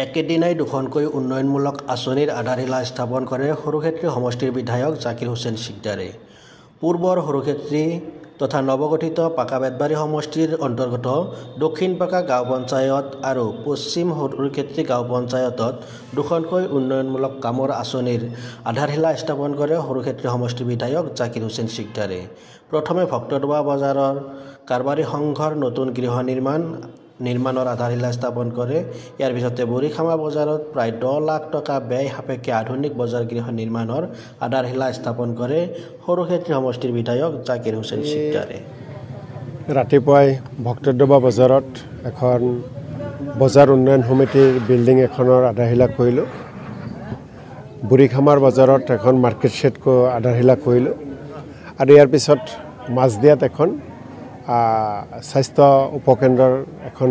একেদিনাই দুখনকৈ উন্নয়নমূলক আঁচনিৰ আধাৰশিলা স্থাপন কৰে সৰুক্ষেত্ৰী সমষ্টিৰ বিধায়ক জাকিৰ হোসেন সিকদাৰে। পূৰ্বৰ সৰুক্ষেত্ৰী তথা নৱগঠিত পাকা বেতবাৰী সমষ্টিৰ অন্তৰ্গত দক্ষিণ পাকা গাঁও পঞ্চায়ত আৰু পশ্চিম সৰুক্ষেত্ৰী গাঁও পঞ্চায়তত দুখনকৈ উন্নয়নমূলক কামৰ আঁচনিৰ আধাৰশিলা স্থাপন কৰে সৰুক্ষেত্ৰী সমষ্টিৰ বিধায়ক জাকিৰ হোসেন সিকদাৰে। প্ৰথমে ভক্তদৱা বজাৰৰ কাৰবাৰী সংঘৰ নতুন গৃহ নিৰ্মাণৰ আধাৰশিলা স্থাপন কৰে। ইয়াৰ পিছতে বৰিখামা বজাৰত প্ৰায় 10 লাখ টকা ব্যয় সাপেক্ষে আধুনিক বজাৰ গৃহ নিৰ্মাণৰ আধাৰশিলা স্থাপন কৰে সৰুক্ষেত্ৰী সমষ্টিৰ বিধায়ক জাকিৰ হোসেন সিকদাৰে। ৰাতিপুৱাই ভক্তদৱা বজাৰত এখন বজাৰ উন্নয়ন সমিতিৰ বিল্ডিং এখনৰ আধাৰশিলা কৰিলোঁ। বৰিখামাৰ বজাৰত এখন মাৰ্কেট শেডকো আধাৰশিলা কৰিলোঁ আৰু ইয়াৰ পিছত মাজদিয়াত এখন স্বাস্থ্য উপকেন্দ্ৰৰ এখন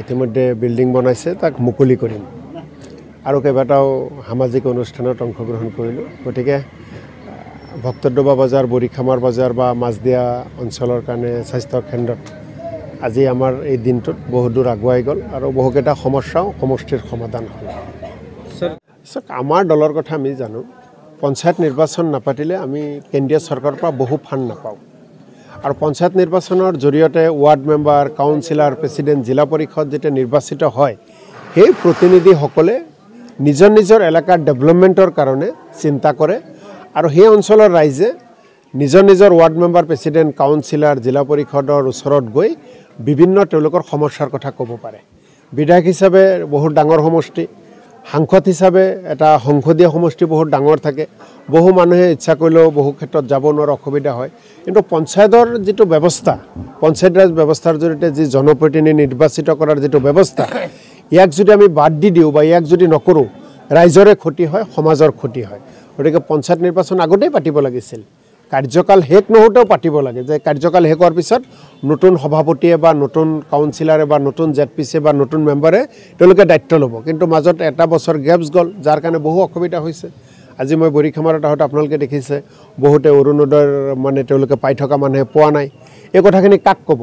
ইতিমধ্যে বিল্ডিং বনাইছে, তাক মুকলি কৰিম আৰু কেইবাটাও সামাজিক অনুষ্ঠানত অংশগ্ৰহণ কৰিলোঁ। গতিকে ভক্তদৱা বজাৰ, বৰিখামাৰ বজাৰ বা মাজদিয়া অঞ্চলৰ কাৰণে স্বাস্থ্য কেন্দ্ৰত আজি আমাৰ এই দিনটোত বহু দূৰ আগুৱাই গ'ল আৰু বহুকেইটা সমস্যাও সমষ্টিৰ সমাধান হ'ল। আমাৰ দলৰ কথা আমি জানো, পঞ্চায়ত নিৰ্বাচন নাপাতিলে আমি কেন্দ্ৰীয় চৰকাৰৰ পৰা বহু ফাণ্ড নাপাওঁ আৰু পঞ্চায়ত নিৰ্বাচনৰ জৰিয়তে ৱাৰ্ড মেম্বাৰ, কাউন্সিলৰ, প্ৰেচিডেণ্ট, জিলা পৰিষদ যেতিয়া নিৰ্বাচিত হয়, সেই প্ৰতিনিধিসকলে নিজৰ নিজৰ এলেকাৰ ডেভেলপমেণ্টৰ কাৰণে চিন্তা কৰে আৰু সেই অঞ্চলৰ ৰাইজে নিজৰ নিজৰ ৱাৰ্ড মেম্বাৰ, প্ৰেচিডেণ্ট, কাউন্সিলৰ, জিলা পৰিষদৰ ওচৰত গৈ বিভিন্ন তেওঁলোকৰ সমস্যাৰ কথা ক'ব পাৰে। বিধায়ক হিচাপে বহুত ডাঙৰ সমষ্টি, সাংসদ হিচাপে এটা সংসদীয় সমষ্টি বহুত ডাঙৰ থাকে, বহু মানুহে ইচ্ছা কৰিলেও বহু ক্ষেত্ৰত যাব নোৱাৰা অসুবিধা হয়। কিন্তু পঞ্চায়তৰ যিটো ব্যৱস্থা, পঞ্চায়ত ৰাজ ব্যৱস্থাৰ জৰিয়তে যি জনপ্ৰতিনিধি নিৰ্বাচিত কৰাৰ যিটো ব্যৱস্থা, ইয়াক যদি আমি বাদ দি দিওঁ বা ইয়াক যদি নকৰোঁ, ৰাইজৰে ক্ষতি হয়, সমাজৰ ক্ষতি হয়। গতিকে পঞ্চায়ত নিৰ্বাচন আগতেই পাতিব লাগিছিল, কাৰ্যকাল শেষ নহওঁতেও পাতিব লাগে, যে কাৰ্যকাল শেষ হোৱাৰ পিছত নতুন সভাপতিয়ে বা নতুন কাউন্সিলাৰে বা নতুন জেডপিচিয়ে বা নতুন মেম্বাৰে তেওঁলোকে দায়িত্ব ল'ব। কিন্তু মাজত এটা বছৰ গেপছ গ'ল, যাৰ কাৰণে বহু অসুবিধা হৈছে। আজি মই বৰিখামাৰত আহোঁতে আপোনালোকে দেখিছে বহুতে অৰুণোদয়ৰ তেওঁলোকে পাই থকা মানুহে পোৱা নাই। এই কথাখিনি কাক ক'ব?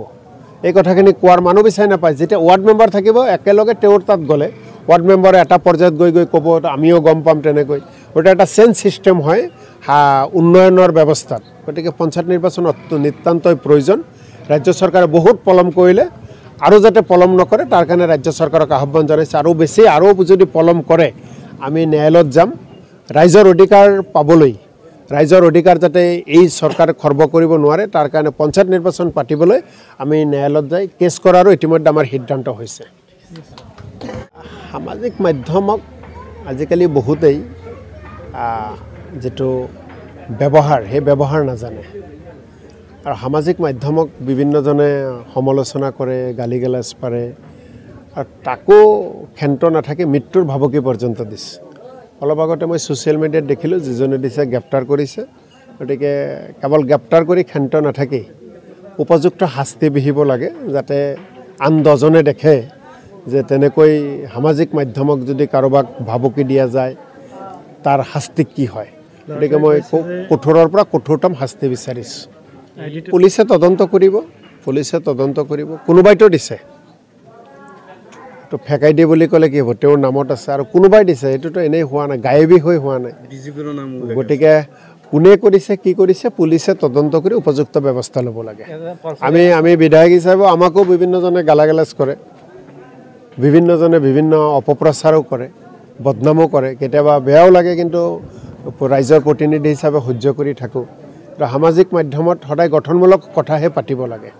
এই কথাখিনি কোৱাৰ মানুহ বিচাৰি নাপায়। যেতিয়া ৱাৰ্ড মেম্বাৰ থাকিব, একেলগে তেওঁৰ তাত গ'লে ৱাৰ্ড মেম্বাৰে এটা পৰ্যায়ত গৈ ক'ব, আমিও গম পাম তেনেকৈ। গতিকে এটা চেঞ্জ ছিষ্টেম হয় উন্নয়নৰ ব্যৱস্থাত। গতিকে পঞ্চায়ত নিৰ্বাচন নিতান্তই প্ৰয়োজন। ৰাজ্য চৰকাৰে বহুত পলম কৰিলে, আৰু যাতে পলম নকৰে তাৰ কাৰণে ৰাজ্য চৰকাৰক আহ্বান জনাইছে। আৰু যদি পলম কৰে আমি ন্যায়ালয়ত যাম, ৰাইজৰ অধিকাৰ পাবলৈ, ৰাইজৰ অধিকাৰ যাতে এই চৰকাৰে খৰ্ব কৰিব নোৱাৰে তাৰ কাৰণে পঞ্চায়ত নিৰ্বাচন পাতিবলৈ আমি ন্যায়ালয়ত যাই কেছ কৰাৰো ইতিমধ্যে আমাৰ সিদ্ধান্ত হৈছে। সামাজিক মাধ্যমক আজিকালি বহুতেই যিটো ব্যৱহাৰ, সেই ব্যৱহাৰ নাজানে আৰু সামাজিক মাধ্যমক বিভিন্নজনে সমালোচনা কৰে, গালি গালাজ পাৰে আৰু তাকো ক্ষান্ত নাথাকে মৃত্যুৰ ভাবুকি পৰ্যন্ত দিছে। অলপ আগতে মই ছ'চিয়েল মিডিয়াত দেখিলোঁ যিজনে দিছে গ্ৰেপ্তাৰ কৰিছে। গতিকে কেৱল গ্ৰেপ্তাৰ কৰি ক্ষান্ত নাথাকি উপযুক্ত শাস্তি বিহিব লাগে, যাতে আন দহজনে দেখে যে তেনেকৈ সামাজিক মাধ্যমক যদি কাৰোবাক ভাবুকি দিয়া যায় তাৰ শাস্তি কি হয়। গতিকে মই কঠোৰৰ পৰা কঠোৰতম শাস্তি বিচাৰিছোঁ। পুলিচে তদন্ত কৰিব, কোনোবাইতো দিছে, তো ফেকাই দিয়ে বুলি ক'লে কি হ'ব? তেওঁৰ নামত আছে আৰু কোনোবাই দিছে, এইটোতো এনেই হোৱা নাই, গায়েবী হৈ হোৱা নাই। গতিকে কোনে কৰিছে, কি কৰিছে, পুলিচে তদন্ত কৰি উপযুক্ত ব্যৱস্থা ল'ব লাগে। আমি বিধায়ক হিচাপে আমাকো বিভিন্নজনে গালাগালাজ কৰে, বিভিন্নজনে বিভিন্ন অপপ্ৰচাৰো কৰে, বদনামো কৰে, কেতিয়াবা বেয়াও লাগে, কিন্তু ৰাইজৰ প্ৰতিনিধি হিচাপে সহ্য কৰি থাকোঁ। সামাজিক মাধ্যমত সদায় গঠনমূলক কথাহে পাতিব লাগে।